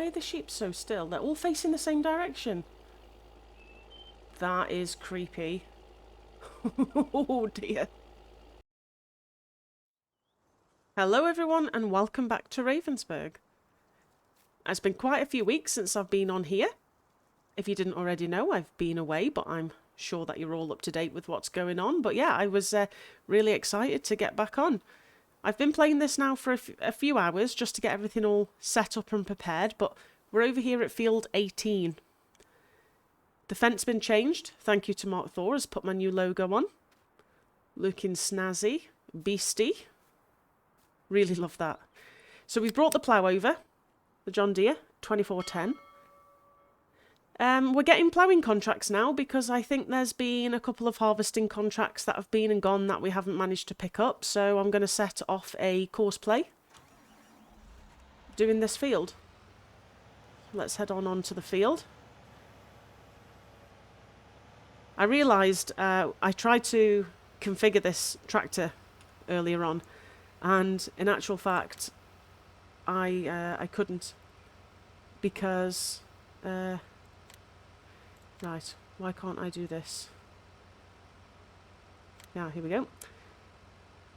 are the sheep so still? They're all facing the same direction. That is creepy. Oh dear. Hello everyone and welcome back to Ravensberg. It's been quite a few weeks since I've been on here. If you didn't already know, I've been away, but I'm sure that you're all up to date with what's going on. But yeah, I was really excited to get back on. I've been playing this now for a few hours just to get everything all set up and prepared, but we're over here at field 18. The fence been changed. Thank you to Mark Thor, has put my new logo on. Looking snazzy, beastie. Really love that. So we've brought the plough over, the John Deere 2410. We're getting ploughing contracts now because I think there's been a couple of harvesting contracts that have been and gone that we haven't managed to pick up. So I'm going to set off a course play doing this field. Let's head on to the field. I realised I tried to configure this tractor earlier on, and in actual fact I couldn't because right, why can't I do this? Yeah, here we go.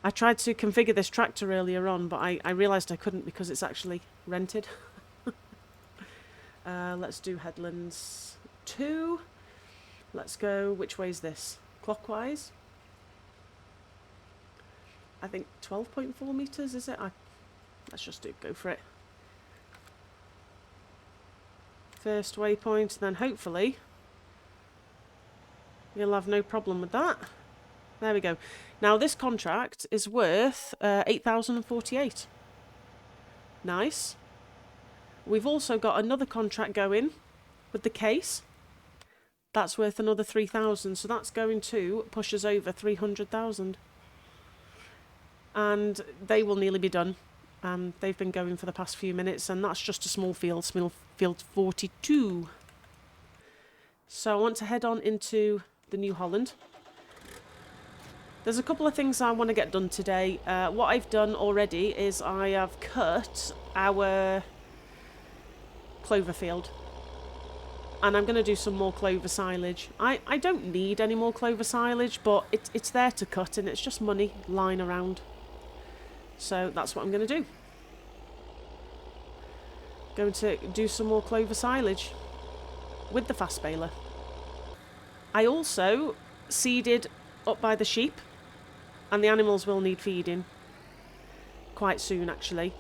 I tried to configure this tractor earlier on, but I realised I couldn't because it's actually rented. Let's do headlands 2. Let's go, which way is this? Clockwise? I think 12.4 metres, is it? Let's just go for it. First waypoint, then hopefully you'll have no problem with that. There we go. Now this contract is worth 8,048. Nice. We've also got another contract going with the case. That's worth another 3,000, so that's going to push us over 300,000. And they will nearly be done. They've been going for the past few minutes, and that's just a small field, field 42. So I want to head on into the new Holland. There's a couple of things I want to get done today. What I've done already is I have cut our clover field. And I'm going to do some more clover silage. I don't need any more clover silage, but it's there to cut, and it's just money lying around. So that's what I'm going to do. Going to do some more clover silage with the fast baler. I also seeded up by the sheep, and the animals will need feeding quite soon actually.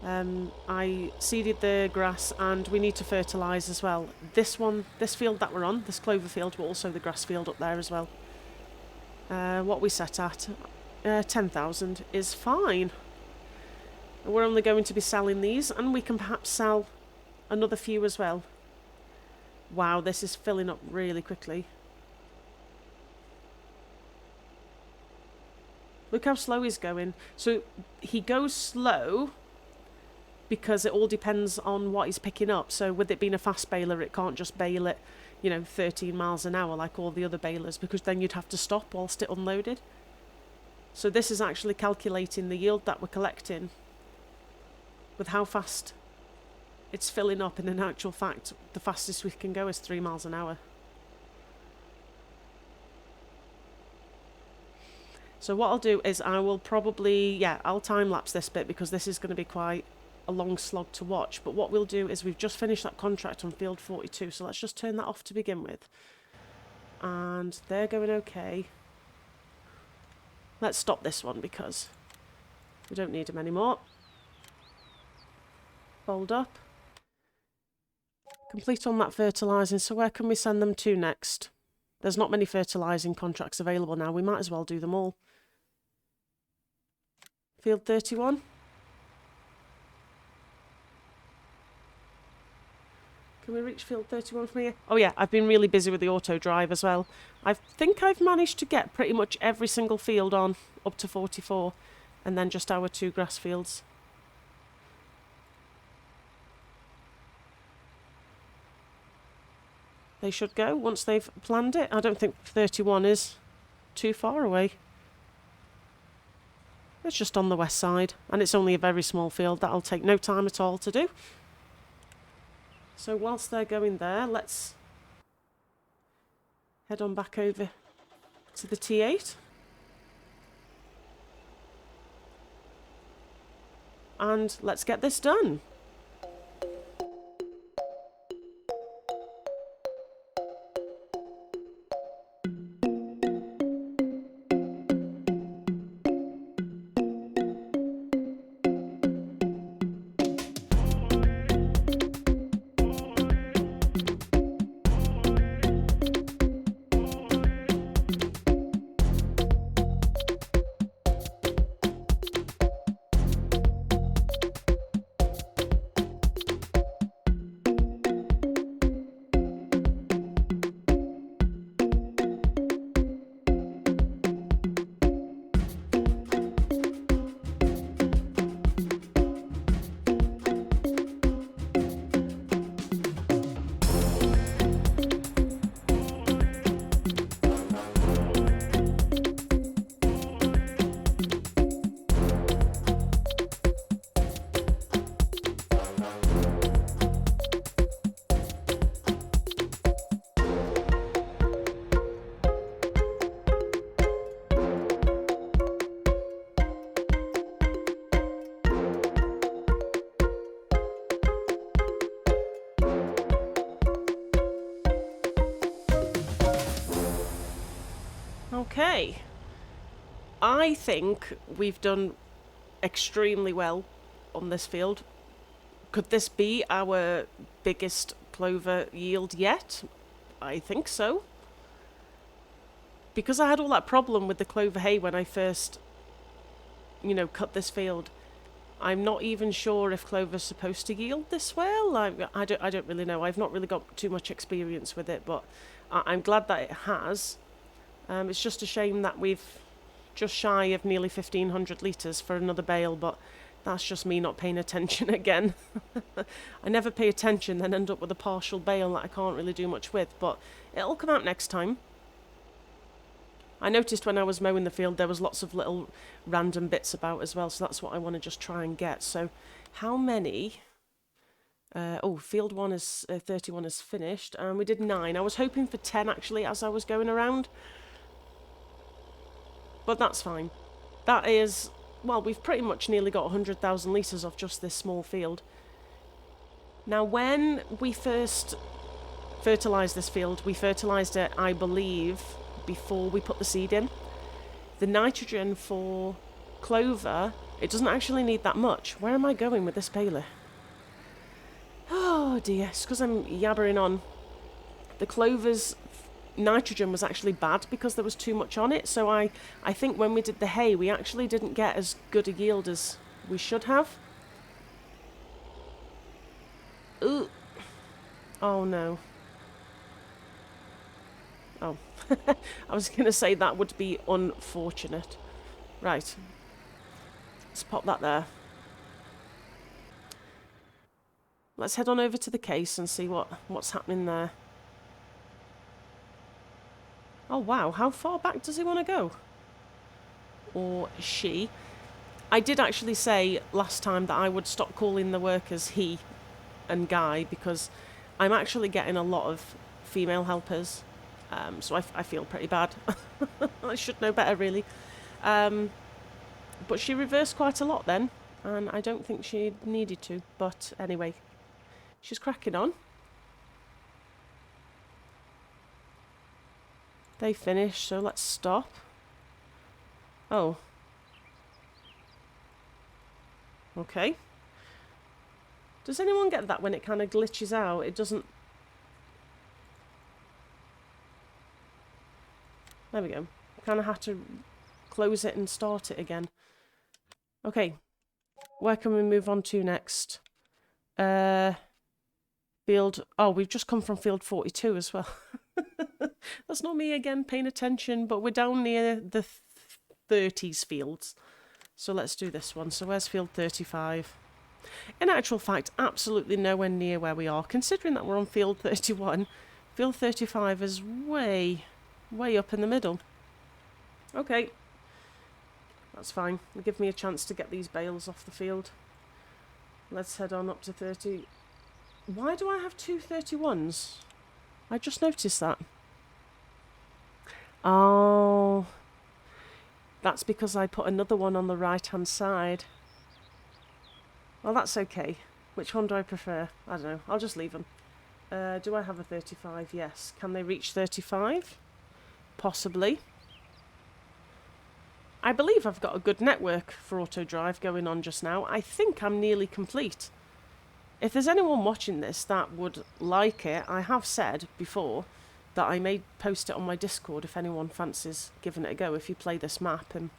I seeded the grass, and we need to fertilise as well. This field that we're on, this clover field, but also the grass field up there as well. What we set at 10,000 is fine. We're only going to be selling these, and we can perhaps sell another few as well. Wow, this is filling up really quickly. Look how slow he's going. So he goes slow because it all depends on what he's picking up. So with it being a fast baler, it can't just bale it, 13 miles an hour like all the other balers, because then you'd have to stop whilst it unloaded. So this is actually calculating the yield that we're collecting with how fast it's filling up, and in actual fact the fastest we can go is 3 miles an hour. So what I'll do is I will probably, I'll time lapse this bit because this is going to be quite a long slog to watch. But what we'll do is we've just finished that contract on field 42, so let's just turn that off to begin with. And they're going okay. Let's stop this one because we don't need them anymore. Fold up. Complete on that fertilising, so where can we send them to next? There's not many fertilising contracts available now, we might as well do them all. Field 31. Can we reach field 31 from here? Oh yeah, I've been really busy with the auto drive as well. I think I've managed to get pretty much every single field on up to 44, and then just our 2 grass fields. They should go once they've planned it. I don't think 31 is too far away. It's just on the west side, and it's only a very small field. That'll take no time at all to do. So whilst they're going there, let's head on back over to the T8. And let's get this done. Okay, I think we've done extremely well on this field. Could this be our biggest clover yield yet? I think so. Because I had all that problem with the clover hay when I first, cut this field, I'm not even sure if clover's supposed to yield this well. I don't really know. I've not really got too much experience with it, but I'm glad that it has. It's just a shame that we've just shy of nearly 1,500 litres for another bale, but that's just me not paying attention again. I never pay attention, then end up with a partial bale that I can't really do much with, but it'll come out next time. I noticed when I was mowing the field there was lots of little random bits about as well, so that's what I want to just try and get. So how many... field 1 is 31 is finished, and we did 9. I was hoping for 10 actually as I was going around. But that's fine. That is, well, we've pretty much nearly got 100,000 litres off just this small field. Now, when we first fertilised this field, we fertilised it, I believe, before we put the seed in. The nitrogen for clover, it doesn't actually need that much. Where am I going with this baler? Oh dear, it's because I'm yabbering on. The clover's nitrogen was actually bad because there was too much on it, so I think when we did the hay we actually didn't get as good a yield as we should have. Ooh. Oh no. Oh. I was going to say that would be unfortunate. Right. Let's pop that there. Let's head on over to the case and see what's happening there. Oh wow, how far back does he want to go? Or she? I did actually say last time that I would stop calling the workers he and guy because I'm actually getting a lot of female helpers. So I feel pretty bad. I should know better really. But she reversed quite a lot then, and I don't think she needed to. But anyway, she's cracking on. They finished, so let's stop. Oh. Okay. Does anyone get that when it kind of glitches out? It doesn't... There we go. Kind of have to close it and start it again. Okay. Where can we move on to next? Field... Oh, we've just come from field 42 as well. That's not me again paying attention, but we're down near the 30s fields. So let's do this one. So where's field 35? In actual fact, absolutely nowhere near where we are. Considering that we're on field 31, field 35 is way up in the middle. Okay. That's fine. It'll give me a chance to get these bales off the field. Let's head on up to 30. Why do I have two 31s? I just noticed that. Oh, that's because I put another one on the right-hand side. Well, that's okay. Which one do I prefer? I don't know. I'll just leave them. Do I have a 35? Yes. Can they reach 35? Possibly. I believe I've got a good network for auto drive going on just now. I think I'm nearly complete. If there's anyone watching this that would like it, I have said before that I may post it on my Discord if anyone fancies giving it a go if you play this map. And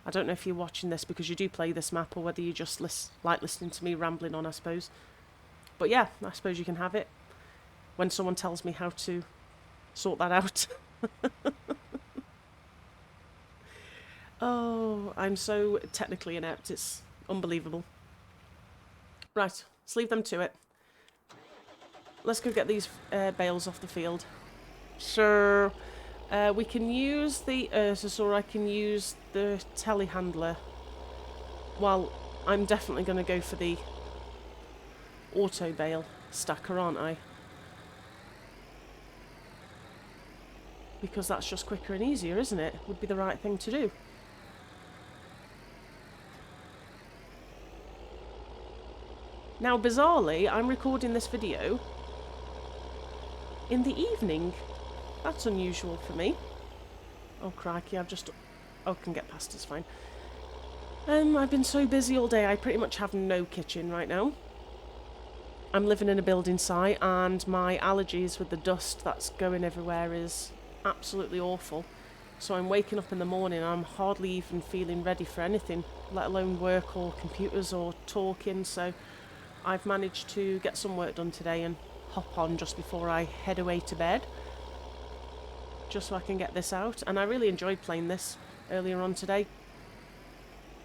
I don't know if you're watching this because you do play this map or whether you just like listening to me rambling on, I suppose. But yeah, I suppose you can have it when someone tells me how to sort that out. Oh, I'm so technically inept, it's unbelievable. Right, let's leave them to it. Let's go get these bales off the field. So, we can use the Ursus or I can use the telehandler. Well, I'm definitely going to go for the auto bale stacker, aren't I? Because that's just quicker and easier, isn't it? Would be the right thing to do. Now, bizarrely, I'm recording this video in the evening. That's unusual for me. Oh, crikey, I've just... Oh, can get past, it's fine. I've been so busy all day, I pretty much have no kitchen right now. I'm living in a building site, and my allergies with the dust that's going everywhere is absolutely awful. So I'm waking up in the morning, and I'm hardly even feeling ready for anything, let alone work or computers or talking, so... I've managed to get some work done today and hop on just before I head away to bed. Just so I can get this out. And I really enjoyed playing this earlier on today.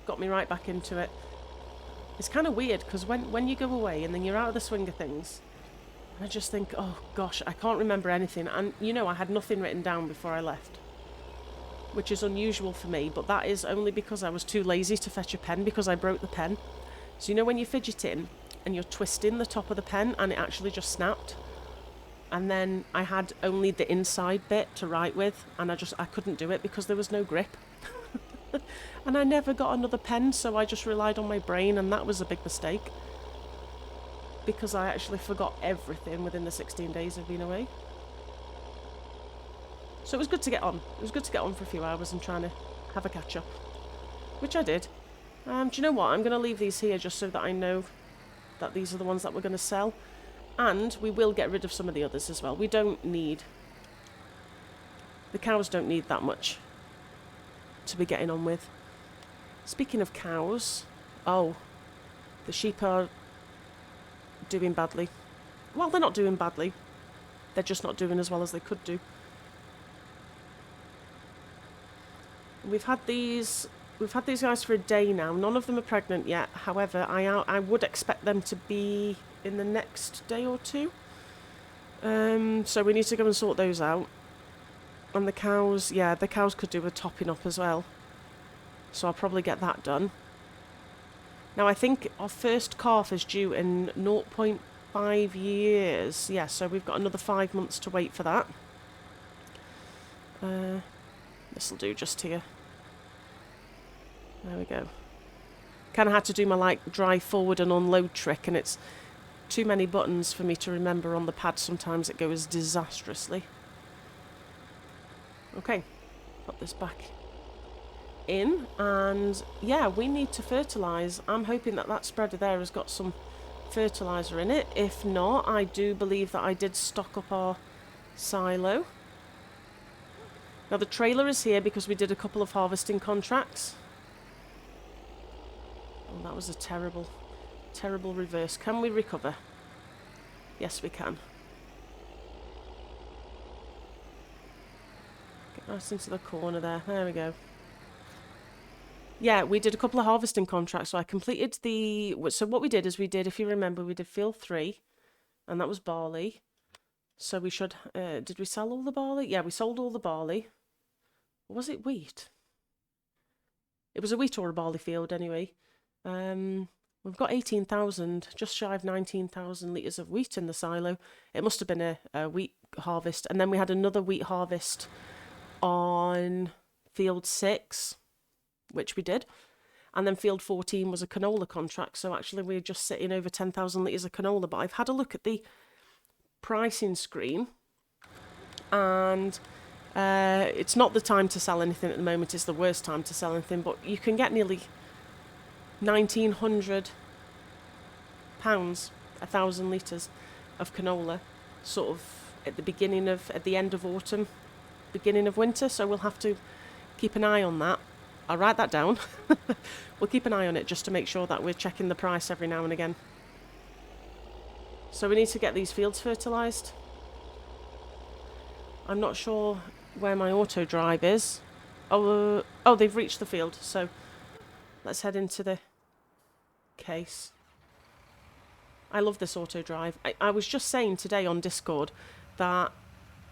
Got me right back into it. It's kind of weird because when you go away and then you're out of the swing of things, I just think, oh gosh, I can't remember anything. And you know, I had nothing written down before I left. Which is unusual for me, but that is only because I was too lazy to fetch a pen because I broke the pen. So you know when you fidget in and you're twisting the top of the pen and it actually just snapped, and then I had only the inside bit to write with and I couldn't do it because there was no grip. And I never got another pen, so I just relied on my brain, and that was a big mistake because I actually forgot everything within the 16 days of being away. So it was good to get on. It was good to get on for a few hours and trying to have a catch up, which I did. Do you know what? I'm going to leave these here just so that I know that these are the ones that we're going to sell. And we will get rid of some of the others as well. We don't need... The cows don't need that much to be getting on with. Speaking of cows... Oh, the sheep are doing badly. Well, they're not doing badly. They're just not doing as well as they could do. We've had these guys for a day now. None of them are pregnant yet. However, I would expect them to be in the next day or two. So we need to go and sort those out. And the cows, yeah, the cows could do with topping up as well. So I'll probably get that done. Now I think our first calf is due in 0.5 years. Yeah, so we've got another 5 months to wait for that. This'll do just here. There we go. Kind of had to do my like drive forward and unload trick, and it's too many buttons for me to remember on the pad. Sometimes it goes disastrously. Okay, put this back in, and yeah, we need to fertilise. I'm hoping that that spreader there has got some fertiliser in it. If not, I do believe that I did stock up our silo. Now the trailer is here because we did a couple of harvesting contracts. Oh, that was a terrible, terrible reverse. Can we recover? Yes, we can. Get right into the corner there. There we go. Yeah, we did a couple of harvesting contracts. So I completed the... So what we did is we did, if you remember, we did field 3. And that was barley. So we should... did we sell all the barley? Yeah, we sold all the barley. Or was it wheat? It was a wheat or a barley field anyway. We've got 18,000, just shy of 19,000 litres of wheat in the silo. It must have been a wheat harvest. And then we had another wheat harvest on field 6, which we did. And then field 14 was a canola contract. So actually we're just sitting over 10,000 litres of canola. But I've had a look at the pricing screen. And it's not the time to sell anything at the moment. It's the worst time to sell anything. But you can get nearly £1,900, 1,000 litres of canola, sort of at the end of autumn, beginning of winter. So we'll have to keep an eye on that. I'll write that down. We'll keep an eye on it just to make sure that we're checking the price every now and again. So we need to get these fields fertilised. I'm not sure where my auto drive is. Oh, they've reached the field. So let's head into the case. I love this auto drive. I was just saying today on Discord that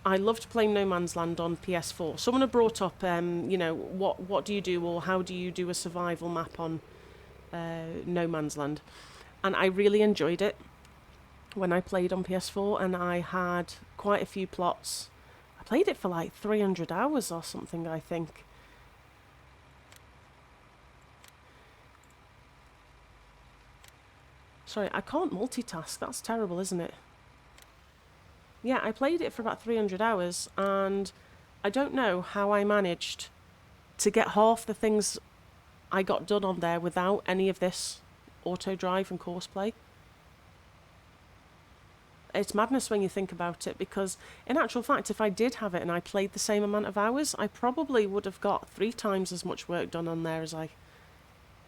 I loved playing No Man's Land on PS4. Someone had brought up, you know, what do you do, or how do you do a survival map on No Man's Land? And I really enjoyed it when I played on PS4, and I had quite a few plots. I played it for like 300 hours or something, I think. Sorry, I can't multitask. That's terrible, isn't it? Yeah, I played it for about 300 hours, and I don't know how I managed to get half the things I got done on there without any of this auto drive and course play. It's madness when you think about it, because in actual fact, if I did have it and I played the same amount of hours, I probably would have got 3 times as much work done on there as I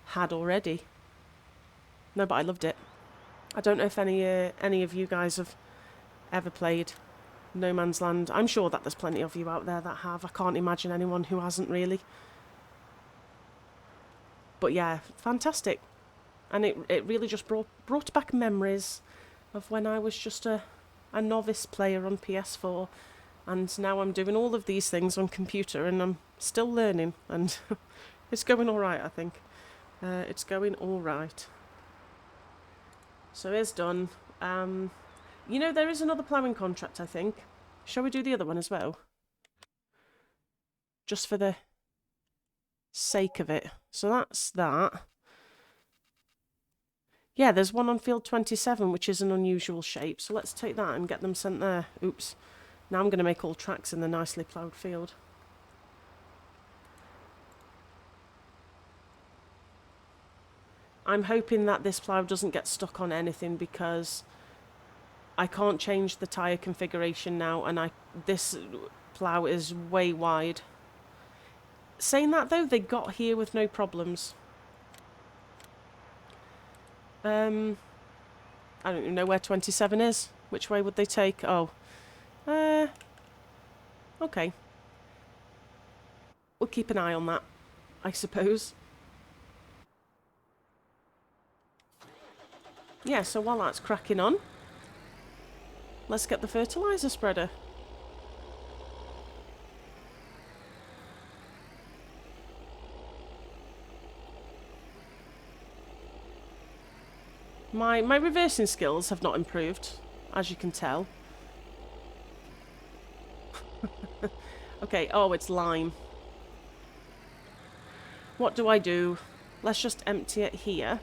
had already. No, but I loved it. I don't know if any of you guys have ever played No Man's Land. I'm sure that there's plenty of you out there that have. I can't imagine anyone who hasn't really. But yeah, fantastic. And it really just brought back memories of when I was just a novice player on PS4. And now I'm doing all of these things on computer, and I'm still learning. And it's going all right, I think. It's going all right. So it's done. You know, there is another ploughing contract, I think. Shall we do the other one as well? Just for the sake of it. So that's that. Yeah, there's one on field 27, which is an unusual shape. So let's take that and get them sent there. Oops. Now I'm going to make all tracks in the nicely ploughed field. I'm hoping that this plough doesn't get stuck on anything, because I can't change the tyre configuration now, and this plough is way wide. Saying that though, they got here with no problems. I don't even know where 27 is. Which way would they take? Oh. Okay. We'll keep an eye on that, I suppose. Yeah, so while that's cracking on, let's get the fertiliser spreader. My reversing skills have not improved, as you can tell. Okay, oh, it's lime. What do I do? Let's just empty it here.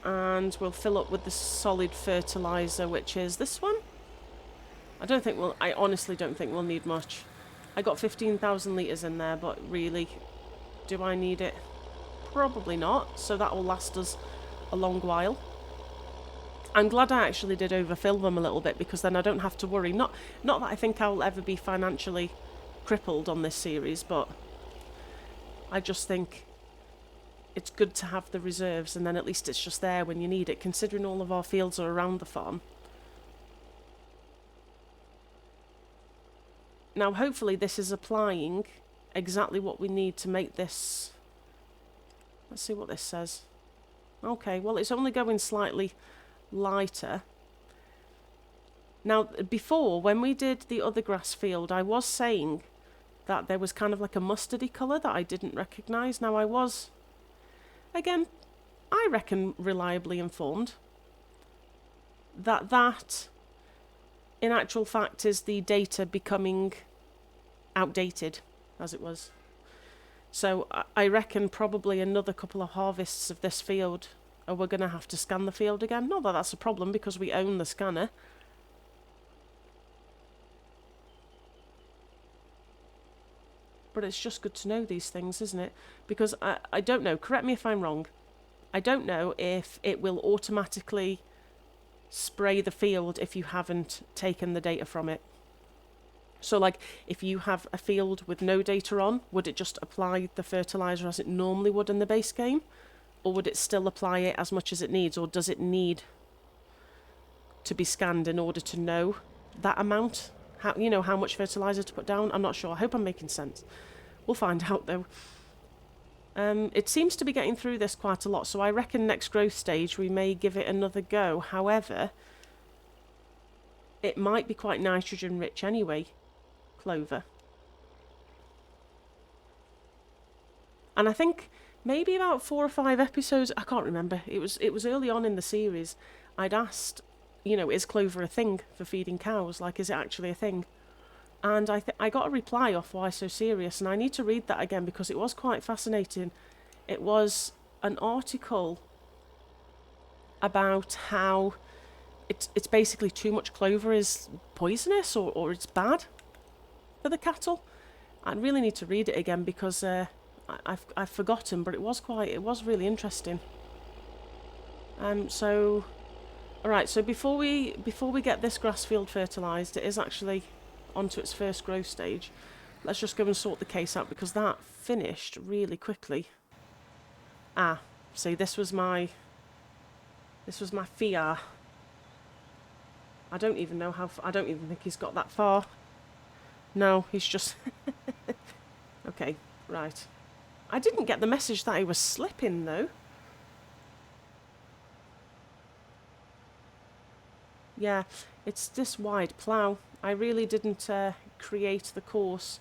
And we'll fill up with the solid fertiliser, which is this one. I honestly don't think we'll need much. I got 15,000 litres in there, but really, do I need it? Probably not, so that will last us a long while. I'm glad I actually did overfill them a little bit, because then I don't have to worry. Not that I think I'll ever be financially crippled on this series, but I just think it's good to have the reserves, and then at least it's just there when you need it, considering all of our fields are around the farm. Now, hopefully this is applying exactly what we need to make this. Let's see what this says. Okay, well, it's only going slightly lighter. Now, before, when we did the other grass field, I was saying that there was kind of like a mustardy colour that I didn't recognise. Now, I was again, I reckon reliably informed, that in actual fact is the data becoming outdated, as it was. So I reckon probably another couple of harvests of this field, or we're going to have to scan the field again. Not that that's a problem because we own the scanner. But it's just good to know these things, isn't it? Because I don't know, correct me if I'm wrong, I don't know if it will automatically spray the field if you haven't taken the data from it. So like if you have a field with no data on, would it just apply the fertilizer as it normally would in the base game? Or would it still apply it as much as it needs? Or does it need to be scanned in order to know that amount? How, you know, how much fertilizer to put down? I'm not sure. I hope I'm making sense. We'll find out though. It seems to be getting through this quite a lot, so I reckon next growth stage we may give it another go. However, it might be quite nitrogen rich anyway, clover. And I think maybe about 4 or 5 episodes, I can't remember, it was early on in the series, I'd asked, you know, is clover a thing for feeding cows? Like, is it actually a thing? And I got a reply off Why So Serious, and I need to read that again because it was quite fascinating. It was an article about how it's basically too much clover is poisonous or it's bad for the cattle. I really need to read it again because I've forgotten, but it was really interesting. So, all right. So before we get this grass field fertilised, it is actually onto its first growth stage. Let's just go and sort the case out because that finished really quickly. Ah, see, this was my fear. I don't even know how. I don't even think he's got that far. No, he's just. Okay, right. I didn't get the message that he was slipping though. Yeah, it's this wide plough. I really didn't create the course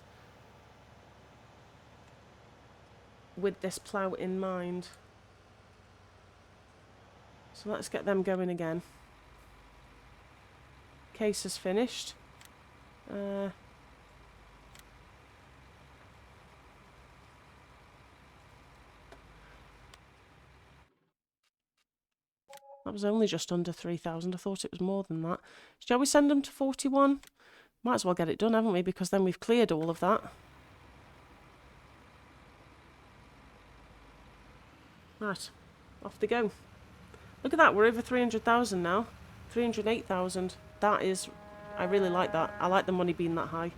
with this plough in mind. So let's get them going again. Case is finished. That was only just under 3,000. I thought it was more than that. Shall we send them to 41? Might as well get it done, haven't we? Because then we've cleared all of that. Right, off they go. Look at that, we're over 300,000 now. 308,000. That is, I really like that. I like the money being that high.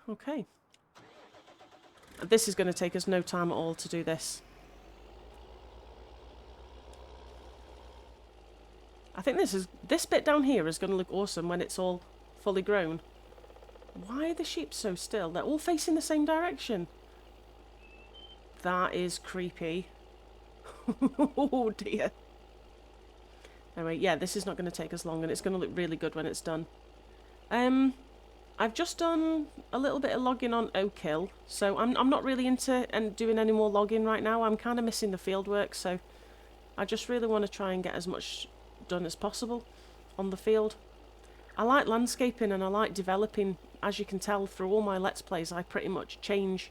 Okay. This is going to take us no time at all to do this. I think this bit down here is going to look awesome when it's all fully grown. Why are the sheep so still? They're all facing the same direction. That is creepy. Oh dear. Anyway, yeah, this is not going to take us long and it's going to look really good when it's done. I've just done a little bit of logging on Oak Hill, so I'm not really into doing any more logging right now. I'm kind of missing the field work, so I just really want to try and get as much done as possible on the field. I like landscaping and I like developing. As you can tell through all my Let's Plays, I pretty much change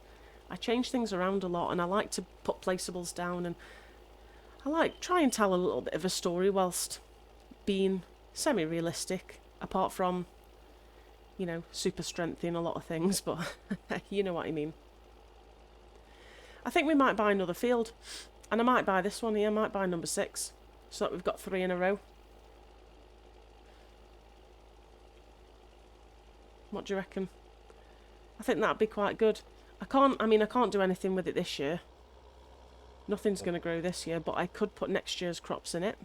things around a lot, and I like to put placeables down, and I like try and tell a little bit of a story whilst being semi-realistic, apart from, you know, super strengthy in a lot of things, but you know what I mean. I think we might buy another field, and I might buy this one here, I might buy number 6, so that we've got 3 in a row. What do you reckon? I think that'd be quite good. I can't do anything with it this year. Nothing's going to grow this year, but I could put next year's crops in it.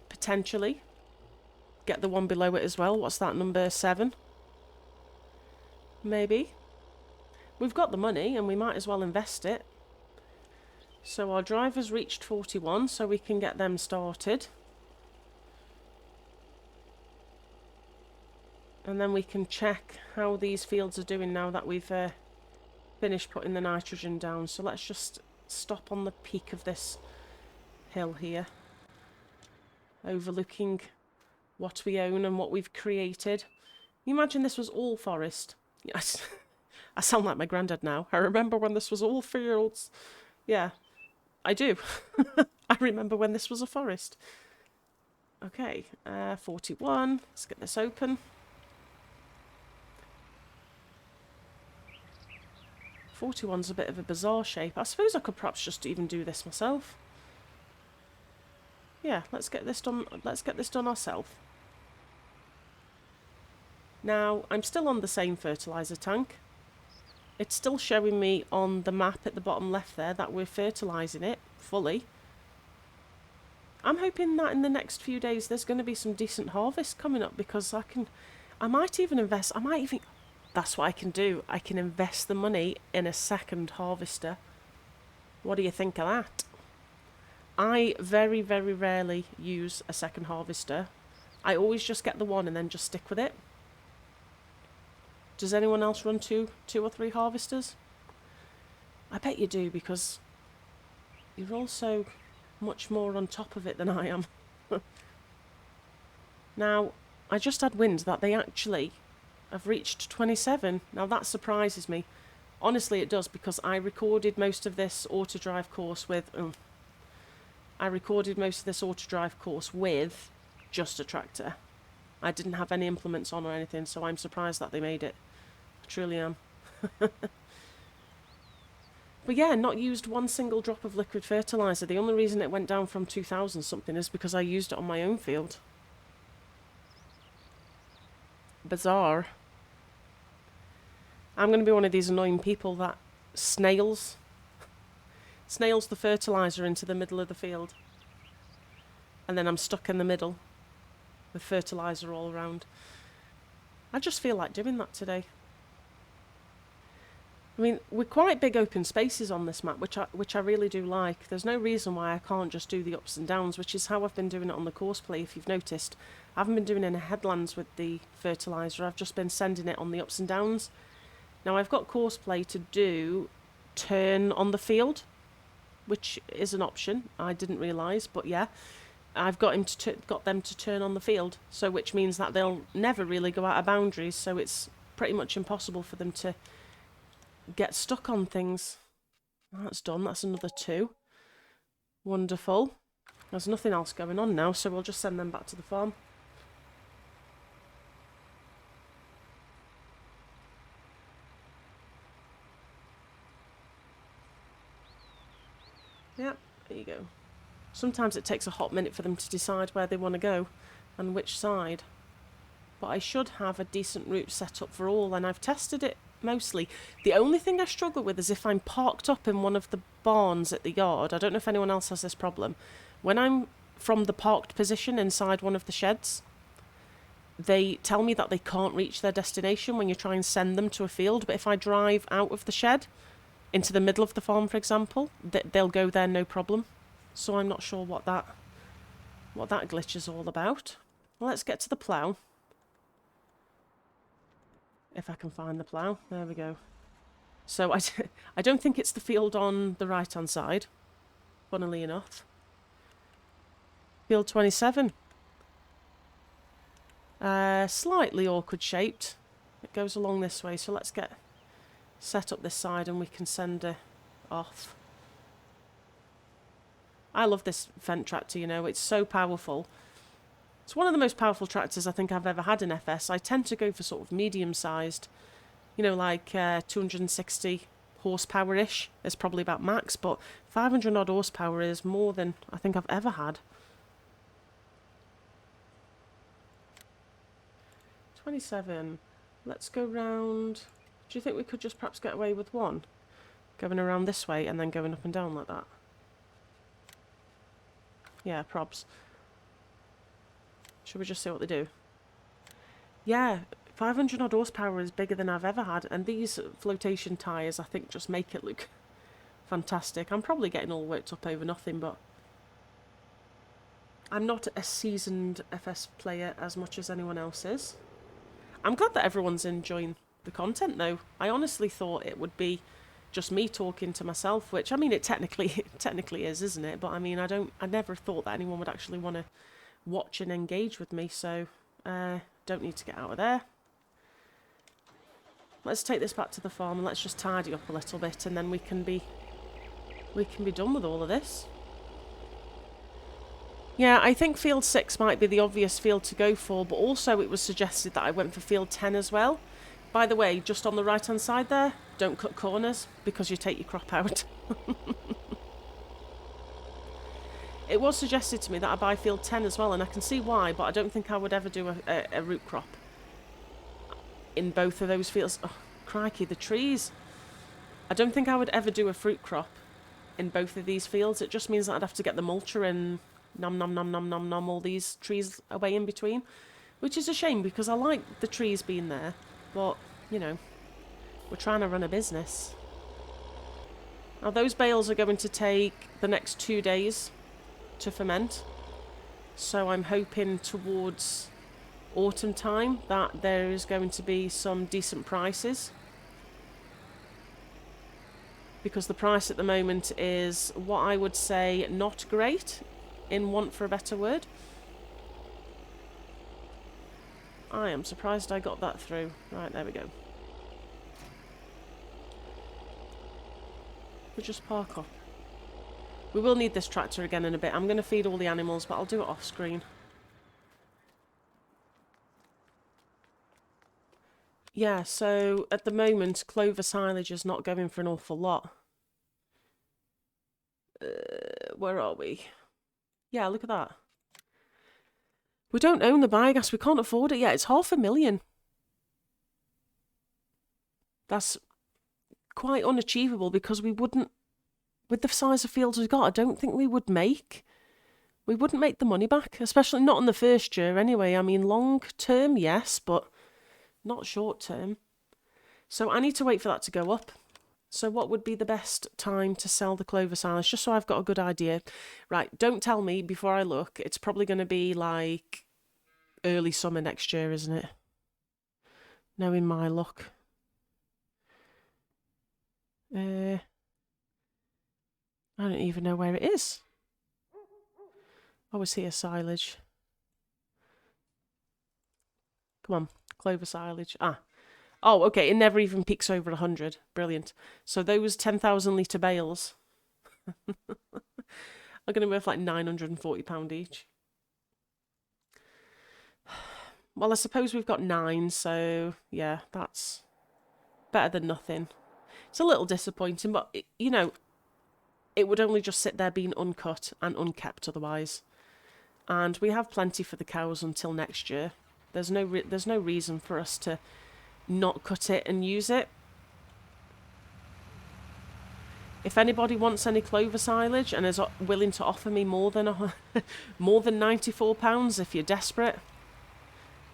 Potentially. Get the one below it as well. What's that, number 7? Maybe. We've got the money and we might as well invest it. So our drivers reached 41, so we can get them started. And then we can check how these fields are doing now that we've finished putting the nitrogen down. So let's just stop on the peak of this hill here, overlooking what we own and what we've created. Can you imagine this was all forest? Yes. I sound like my granddad now. I remember when this was all fields. Yeah, I do. I remember when this was a forest. Okay, 41. Let's get this open. 41's a bit of a bizarre shape. I suppose I could perhaps just even do this myself. Yeah, let's get this done. Let's get this done ourselves. Now, I'm still on the same fertilizer tank. It's still showing me on the map at the bottom left there that we're fertilizing it fully. I'm hoping that in the next few days there's going to be some decent harvest coming up, because I might even invest, that's what I can do. I can invest the money in a second harvester. What do you think of that? I very, very rarely use a second harvester. I always just get the one and then just stick with it. Does anyone else run two or three harvesters? I bet you do, because you're also much more on top of it than I am. Now, I just had wind that they actually have reached 27. Now that surprises me. Honestly, it does, because I recorded most of this auto drive course with just a tractor. I didn't have any implements on or anything, so I'm surprised that they made it. I truly am. But yeah, not used one single drop of liquid fertilizer. The only reason it went down from 2,000 something is because I used it on my own field. Bizarre. I'm going to be one of these annoying people that snails the fertilizer into the middle of the field. And then I'm stuck in the middle with fertilizer all around. I just feel like doing that today. I mean, we're quite big open spaces on this map, which I really do like. There's no reason why I can't just do the ups and downs, which is how I've been doing it on the course play, if you've noticed. I haven't been doing any headlands with the fertiliser, I've just been sending it on the ups and downs. Now, I've got course play to do turn on the field, which is an option. I didn't realise, but yeah. I've got them to turn on the field, so which means that they'll never really go out of boundaries, so it's pretty much impossible for them to get stuck on things. That's done. That's another 2. Wonderful. There's nothing else going on now, so we'll just send them back to the farm. Yep, there you go. Sometimes it takes a hot minute for them to decide where they want to go and which side. But I should have a decent route set up for all, and I've tested it mostly. The only thing I struggle with is if I'm parked up in one of the barns at the yard. I don't know if anyone else has this problem. When I'm from the parked position inside one of the sheds, they tell me that they can't reach their destination when you try and send them to a field. But if I drive out of the shed into the middle of the farm, for example, they'll go there no problem. So I'm not sure what that glitch is all about. Well, let's get to the plough. If I can find the plough. There we go. So I don't think it's the field on the right-hand side, funnily enough. Field 27. Slightly awkward shaped. It goes along this way, so let's get set up this side and we can send her off. I love this Fendt tractor, you know, it's so powerful. It's one of the most powerful tractors I think I've ever had in FS. I tend to go for sort of medium-sized, you know, like 260 horsepower-ish is probably about max, but 500 odd horsepower is more than I think I've ever had. 27. Let's go round. Do you think we could just perhaps get away with one? Going around this way and then going up and down like that? Yeah, probs. Should we just see what they do? Yeah, 500 odd horsepower is bigger than I've ever had, and these flotation tyres I think just make it look fantastic. I'm probably getting all worked up over nothing, but I'm not a seasoned FS player as much as anyone else is. I'm glad that everyone's enjoying the content, though. I honestly thought it would be just me talking to myself, which, I mean, it technically is, isn't it? But I mean, I never thought that anyone would actually want to watch and engage with me, so don't need to get out of there. Let's take this back to the farm and let's just tidy up a little bit, and then we can be done with all of this. Yeah, I think field 6 might be the obvious field to go for, but also it was suggested that I went for field 10 as well. By the way, just on the right hand side there, don't cut corners because you take your crop out. It was suggested to me that I buy field 10 as well, and I can see why, but I don't think I would ever do a root crop in both of those fields. Oh, crikey, the trees. I don't think I would ever do a fruit crop in both of these fields. It just means that I'd have to get the mulcher and nom nom nom nom nom nom all these trees away in between, which is a shame because I like the trees being there, but, you know, we're trying to run a business. Now, those bales are going to take the next 2 days to ferment, so I'm hoping towards autumn time that there is going to be some decent prices, because the price at the moment is what I would say not great, in want for a better word. I am surprised I got that through. Right, there we go. We'll just park up. We will need this tractor again in a bit. I'm going to feed all the animals, but I'll do it off screen. Yeah, so at the moment, clover silage is not going for an awful lot. Where are we? Yeah, look at that. We don't own the biogas. We can't afford it yet. It's $500,000. That's quite unachievable because we wouldn't, with the size of fields we've got, I don't think we wouldn't make the money back, especially not in the first year anyway. I mean, long term, yes, but not short term. So I need to wait for that to go up. So what would be the best time to sell the clover silage? Just so I've got a good idea. Right, don't tell me before I look. It's probably going to be like early summer next year, isn't it? Knowing my luck. I don't even know where it is. Oh, it's here, silage. Come on, clover silage. Ah. Oh, okay, it never even peaks over 100. Brilliant. So those 10,000 litre bales are going to be worth like £940 each. Well, I suppose we've got 9, so yeah, that's better than nothing. It's a little disappointing, but, you know, it would only just sit there being uncut and unkept otherwise. And we have plenty for the cows until next year. There's no reason for us to not cut it and use it. If anybody wants any clover silage and is willing to offer me more than £94 if you're desperate.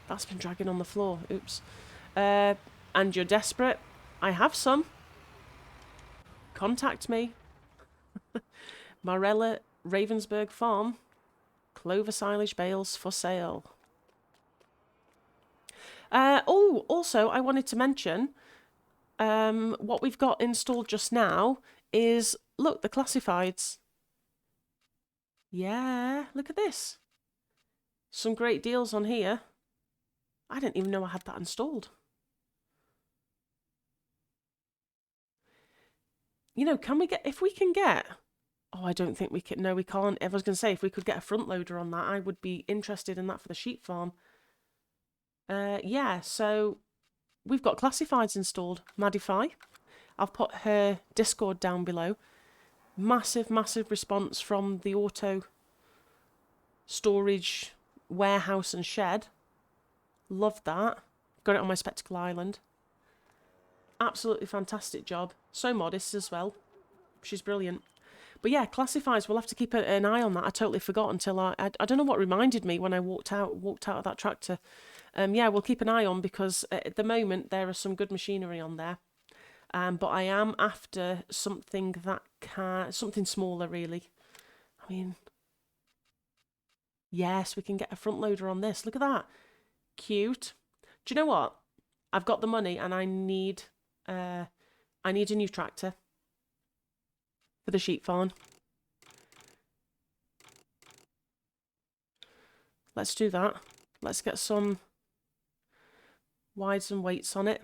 That's been dragging on the floor. Oops. And you're desperate, I have some. Contact me. Marella Ravensberg Farm. Clover silage bales for sale. Oh, also, I wanted to mention what we've got installed just now is, look, the classifieds. Yeah, look at this. Some great deals on here. I didn't even know I had that installed. You know, can we get, if we can get, oh, I don't think we can, no, we can't. I was going to say, if we could get a front loader on that, I would be interested in that for the sheep farm. Yeah, so we've got classifieds installed. Madify. I've put her Discord down below. Massive, massive response from the auto storage warehouse and shed. Loved that. Got it on my Spectacle Island. Absolutely fantastic job. So modest as well. She's brilliant. But yeah, classifieds, we'll have to keep an eye on that. I totally forgot until I don't know what reminded me when I walked out of that tractor. Yeah, we'll keep an eye on because at the moment there are some good machinery on there. But I am after something something smaller really. I mean, yes, we can get a front loader on this. Look at that. Cute. Do you know what? I've got the money and I need a new tractor for the sheep farm. Let's do that. Let's get some wides and weights on it.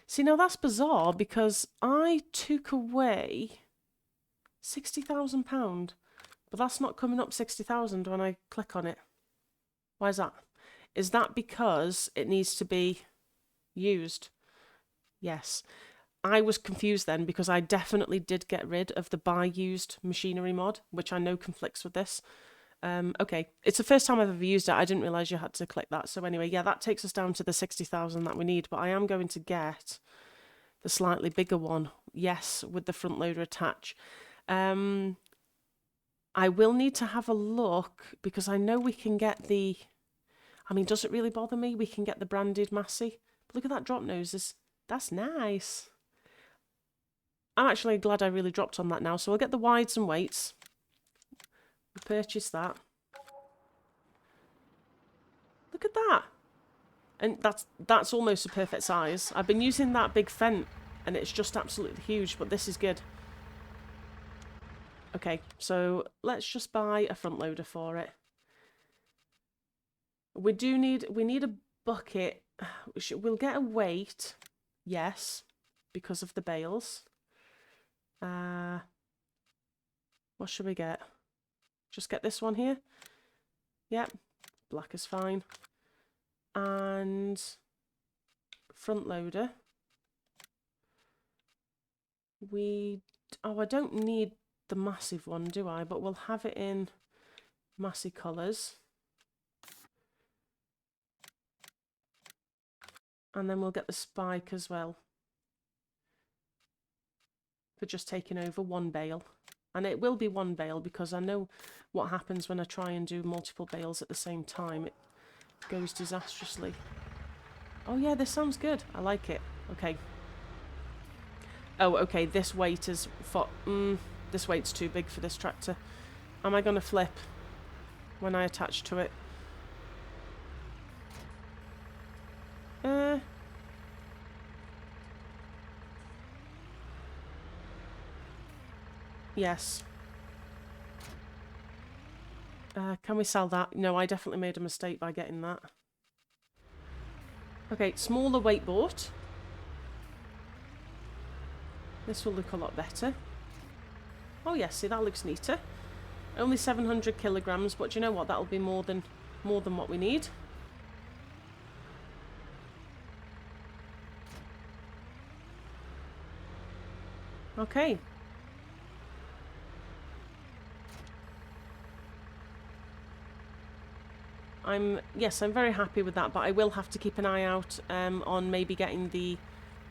See, now that's bizarre because I took away £60,000, but that's not coming up 60,000 when I click on it. Why is that? Is that because it needs to be used? Yes. I was confused then because I definitely did get rid of the buy used machinery mod, which I know conflicts with this. Okay, it's the first time I've ever used it. I didn't realise you had to click that. So anyway, yeah, that takes us down to the 60,000 that we need. But I am going to get the slightly bigger one. Yes, with the front loader attach. I will need to have a look because I know we can get the... I mean, does it really bother me? We can get the branded Massey. But look at that drop noses. That's nice. I'm actually glad I really dropped on that now. So I'll get the wides and weights. Purchase that. Look at that. And that's almost a perfect size. I've been using that big Fent and it's just absolutely huge, but this is good. Okay, so let's just buy a front loader for it. We need a bucket. We'll get a weight, yes, because of the bales. What should we get? Just get this one here. Yep, black is fine. And front loader. I don't need the massive one, do I? But we'll have it in Massey colours. And then we'll get the spike as well. For just taking over one bale. And it will be one bale because I know what happens when I try and do multiple bales at the same time. It goes disastrously. Oh yeah, this sounds good. I like it. Okay. Oh, okay, this weight is... this weight's too big for this tractor. Am I going to flip when I attach to it? Yes. Can we sell that? No, I definitely made a mistake by getting that. Okay, smaller weight bought. This will look a lot better. Oh yes, see, that looks neater. Only 700 kilograms, but you know what? That'll be more than what we need. Okay. I'm very happy with that, but I will have to keep an eye out on maybe getting the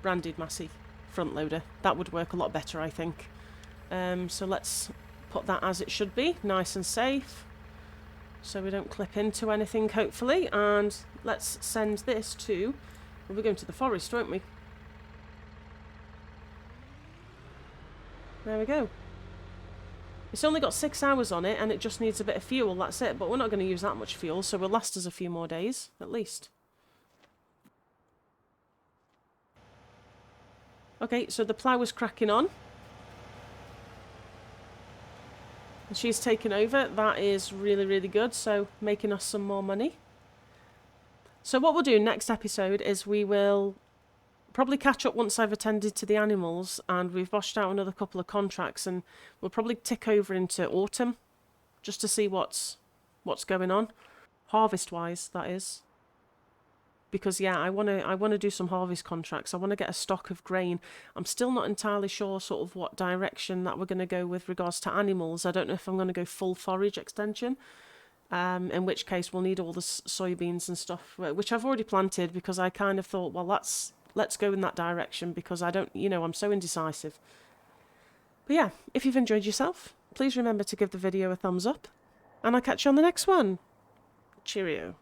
branded Massey front loader. That would work a lot better, I think. So let's put that as it should be, nice and safe, so we don't clip into anything, hopefully. And let's send this to... Well, we're going to the forest, won't we? There we go. It's only got 6 hours on it and it just needs a bit of fuel, that's it. But we're not going to use that much fuel, so it'll last us a few more days, at least. Okay, so the plough is cracking on. And she's taken over. That is really, really good, so making us some more money. So what we'll do next episode is we will probably catch up once I've attended to the animals and we've boshed out another couple of contracts, and we'll probably tick over into autumn just to see what's going on, harvest wise, that is. Because yeah, I want to do some harvest contracts. I want to get a stock of grain. I'm still not entirely sure sort of what direction that we're going to go with regards to animals. I don't know if I'm going to go full forage extension, in which case we'll need all the soybeans and stuff, which I've already planted, because I kind of thought, well, let's go in that direction, because I don't, I'm so indecisive. But yeah, if you've enjoyed yourself, please remember to give the video a thumbs up, and I'll catch you on the next one. Cheerio.